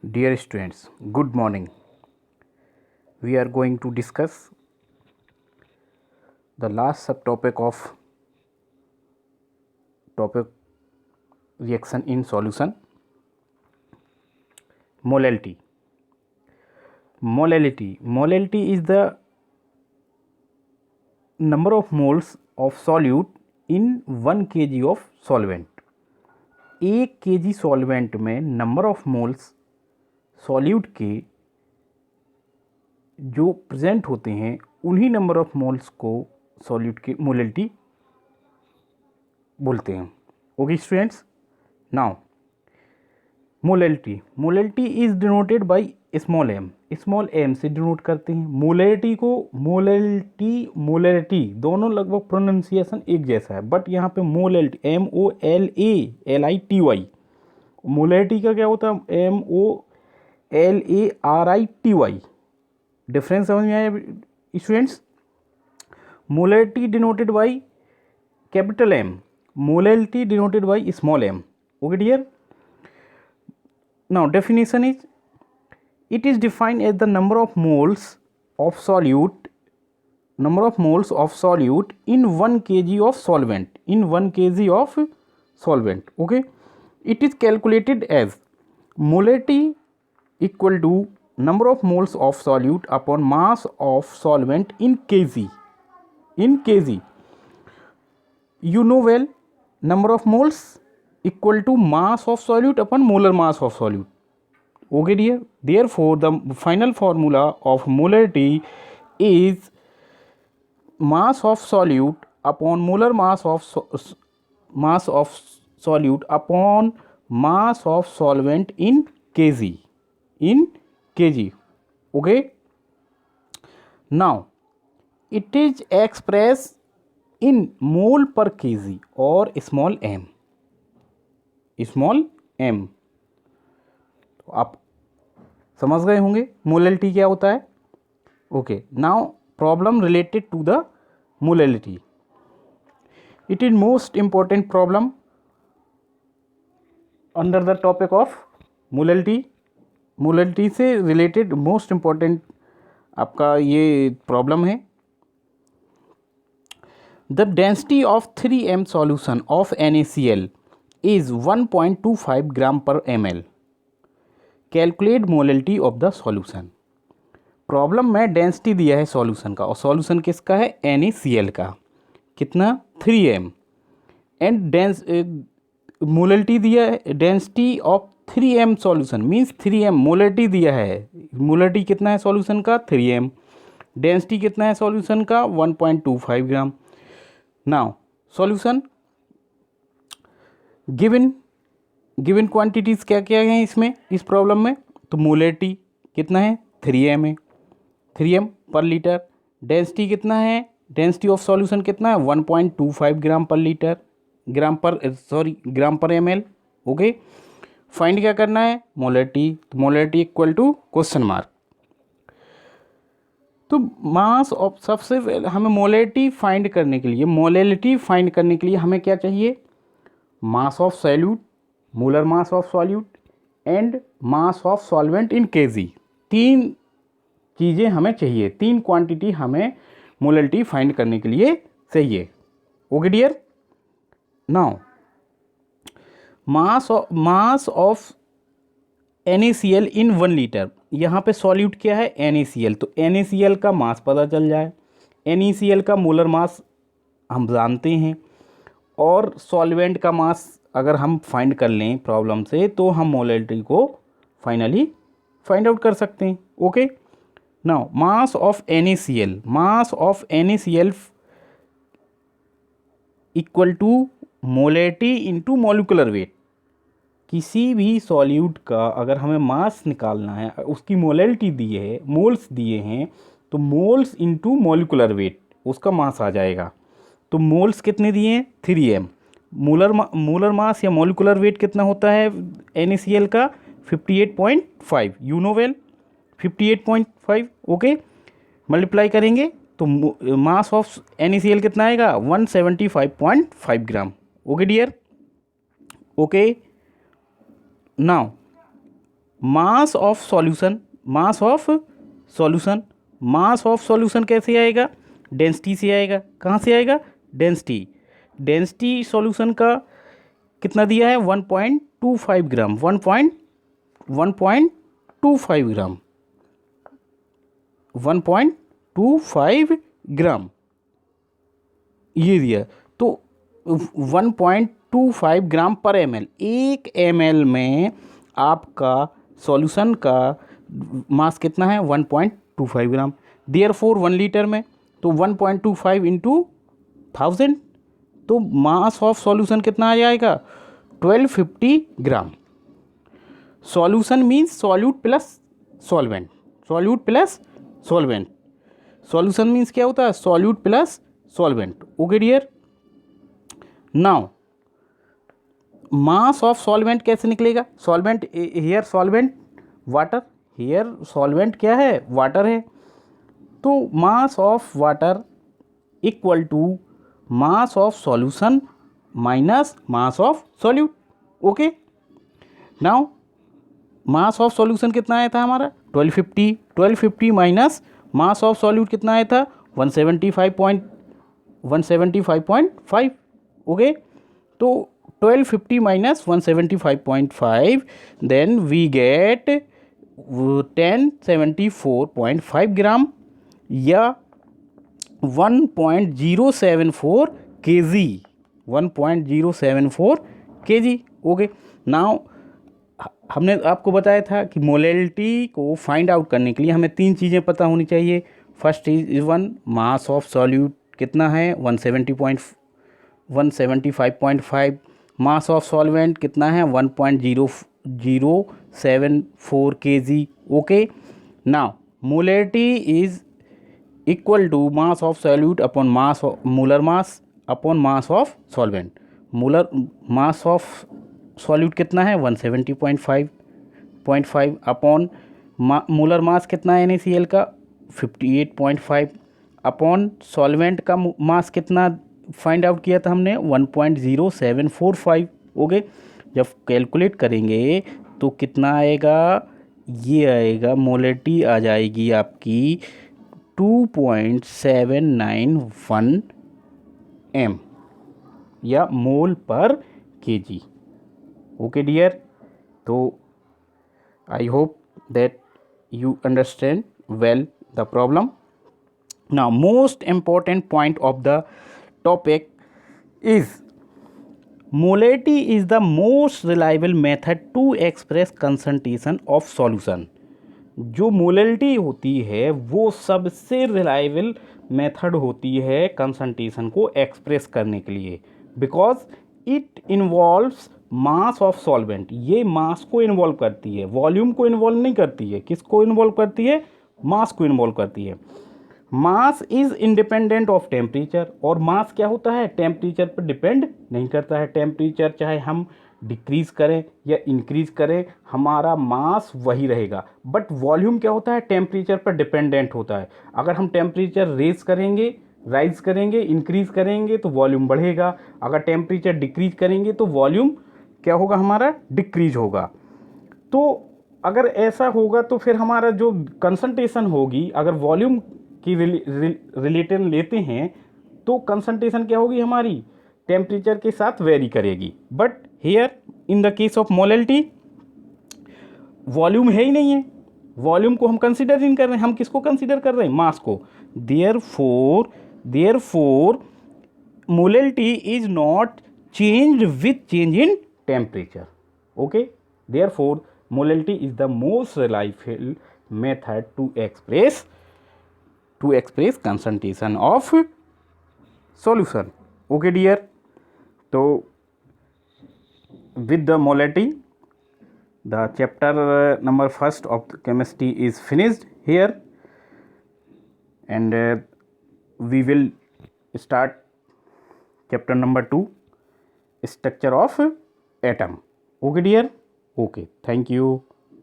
Dear students, good morning. We are going to discuss the last subtopic of topic reaction in solution, molality. Molality is the number of moles of solute in 1 kg of solvent. 1 kg solvent में number of moles solute के जो present होते हैं उन्हीं number of moles को solute की molality बोलते हैं. Okay students, now molality is denoted by small m से डिनोट करते हैं. मोलैलिटी दोनों लगभग प्रोनाउंसिएशन एक जैसा है, बट यहाँ पे मोलैलिटी MOLALITY. मोलैलिटी का क्या होता है? MOLARITY. डिफरेंस समझ में आया students? Molality denoted by capital M, molality denoted by small m. Okay dear, now definition is, it is defined as the number of moles of solute in 1 kg of solvent. Okay, it is calculated as molality equal to number of moles of solute upon mass of solvent in kg. You know well, number of moles equal to mass of solute upon molar mass of solute. Okay dear, therefore the final formula of molality is mass of solute upon molar mass of solute upon mass of solvent in kg. Okay, now it is expressed in mole per kg or small m. तो आप समझ गए होंगे molality क्या होता है. Okay, now problem related to the molality. It is most important problem under the topic of molality से related most important आपका ये प्रॉब्लम है. The density of 3m solution of NaCl is 1.25 gram per ml. Calculate molality of the solution. Problem में density दिया है solution का, और solution किसका है? NaCl का. कितना? 3m. एंड मोलैलिटी दिया है, density of 3m solution means 3m molality दिया है. मोलैलिटी कितना है सॉल्यूशन का? 3m. डेंसिटी कितना है सॉल्यूशन का? 1.25 ग्राम. नाउ सॉल्यूशन गिवन क्वांटिटीज़ क्या क्या हैं इसमें, इस प्रॉब्लम में? तो मोलैलिटी कितना है? 3m है, 3m पर लीटर. डेंसिटी कितना है? डेंसिटी ऑफ सॉल्यूशन कितना है? 1.25 gram per ml. Okay, find क्या करना है? Molality equal to question mark. तो मास ऑफ, सबसे पहले हमें मोलैलिटी फाइंड करने के लिए हमें क्या चाहिए? मास of solute, molar mass of solute and mass of solvent in kg. 3 चीज़ें हमें चाहिए, 3 क्वांटिटी हमें मोलैलिटी फाइंड करने के लिए चाहिए. Okay dear, now mass of NaCl in 1 litre. यहाँ पे सॉल्यूट क्या है? NaCl. तो NaCl का मास पता चल जाए. NaCl का मोलर मास हम जानते हैं, और सॉल्वेंट का मास अगर हम फाइंड कर लें प्रॉब्लम से, तो हम मोलैलिटी को फाइनली फाइंड आउट कर सकते हैं. Okay, now mass of NaCl equal to molality into molecular weight. किसी भी सॉल्यूट का अगर हमें मास निकालना है, उसकी मोलैलिटी दी है, मोल्स दिए हैं, तो मोल्स इनटू मॉलिक्यूलर वेट उसका मास आ जाएगा. तो मोल्स कितने दिए हैं? 3m. मोलर मास या मॉलिक्यूलर वेट कितना होता है NaCl का? 58.5. You know well, 58.5. Okay, multiply करेंगे तो मास ऑफ NaCl कितना आएगा? 175.5 gram. Okay dear, okay. Now mass of solution, mass of solution, mass of solution कैसे आएगा? डेंसिटी से आएगा। कहाँ से आएगा? डेंसिटी। डेंसिटी सॉल्यूशन का कितना दिया है? 1.25 ग्राम, 1.25 ग्राम, 1.25 ग्राम ये दिया। तो 1.25 ग्राम पर ml, 1 ml में आपका सॉल्यूशन का मास कितना है? 1.25 ग्राम। देयरफॉर 1 लीटर में तो 1.25 इंटू 1000, तो मास ऑफ सॉल्यूशन कितना आ जाएगा? 1250 gram. Solution means solute plus solvent, solute plus solvent. Solution means क्या होता है? Solute plus solvent. Okay dear, now mass of solvent कैसे निकलेगा? Solvent here, solvent water, here solvent क्या है? वाटर है। तो mass of water equal to mass of solution minus mass of solute. Okay, now mass of solution कितना आया था हमारा? 1250, 1250 माइनस मास ऑफ सॉल्यूट कितना आया था? 175.5। ओके, तो 1250 माइनस 175.5, देन वी गेट 1074.5 ग्राम या 1.074 kg, 1.074 kg। ओके, नाउ हमने आपको बताया था कि मोलैलिटी को फाइंड आउट करने के लिए हमें 3 चीज़ें पता होनी चाहिए। First is one, mass of solute कितना है? 175.5। मास ऑफ सॉल्वेंट कितना है? 1.074 kg। Okay, now molality is equal to mass of solute upon mass of molar mass upon mass of solvent. Molar mass of solute कितना है? 170.5 upon molar mass कितना है NaCl का? 58.5 upon solvent का मास कितना find out किया था हमने? 1.0745। ओके, जब कैलकुलेट करेंगे तो कितना आएगा? ये आएगा, मोलैलिटी आ जाएगी आपकी 2.791 m या मोल पर kg। ओके डियर, तो I hope that you understand well the problem. Now most important point of the topic is molarity is the most reliable method to express concentration of solution. जो molality होती है वो सबसे reliable method होती है concentration को express करने के लिए, because it involves mass of solvent. ये मास को इन्वॉल्व करती है, वॉल्यूम को इन्वॉल्व नहीं करती है। किसको इन्वॉल्व करती है? मास को इन्वॉल्व करती है। Mass is independent of temperature, और मास क्या होता है? टेम्परेचर पर डिपेंड नहीं करता है। टेम्परेचर चाहे हम डिक्रीज करें या इंक्रीज करें, हमारा मास वही रहेगा। बट वॉल्यूम क्या होता है? टेम्परेचर पर डिपेंडेंट होता है। अगर हम टेम्परेचर राइज करेंगे, इंक्रीज करेंगे तो वॉल्यूम बढ़ेगा। अगर टेम्परेचर डिक्रीज करेंगे तो वॉल्यूम क्या होगा? हमारा डिक्रीज होगा। तो अगर ऐसा होगा तो फिर हमारा जो कंसंट्रेशन होगी, अगर वॉल्यूम की रिलेटेड लेते हैं तो कंसंट्रेशन क्या होगी? हमारी टेम्परेचर के साथ वेरी करेगी। But here in the case of molality volume है ही नहीं है, वॉल्यूम को हम कंसीडर नहीं कर रहे हैं। हम किसको कंसीडर कर रहे हैं? मास को। Therefore molality is not changed with change in temperature. Okay, therefore molality is the most reliable method to express concentration of solution. Okay dear, तो with the molarity the chapter number 1 of the chemistry is finished here, and we will start chapter number 2, structure of atom. Okay dear, okay, thank you.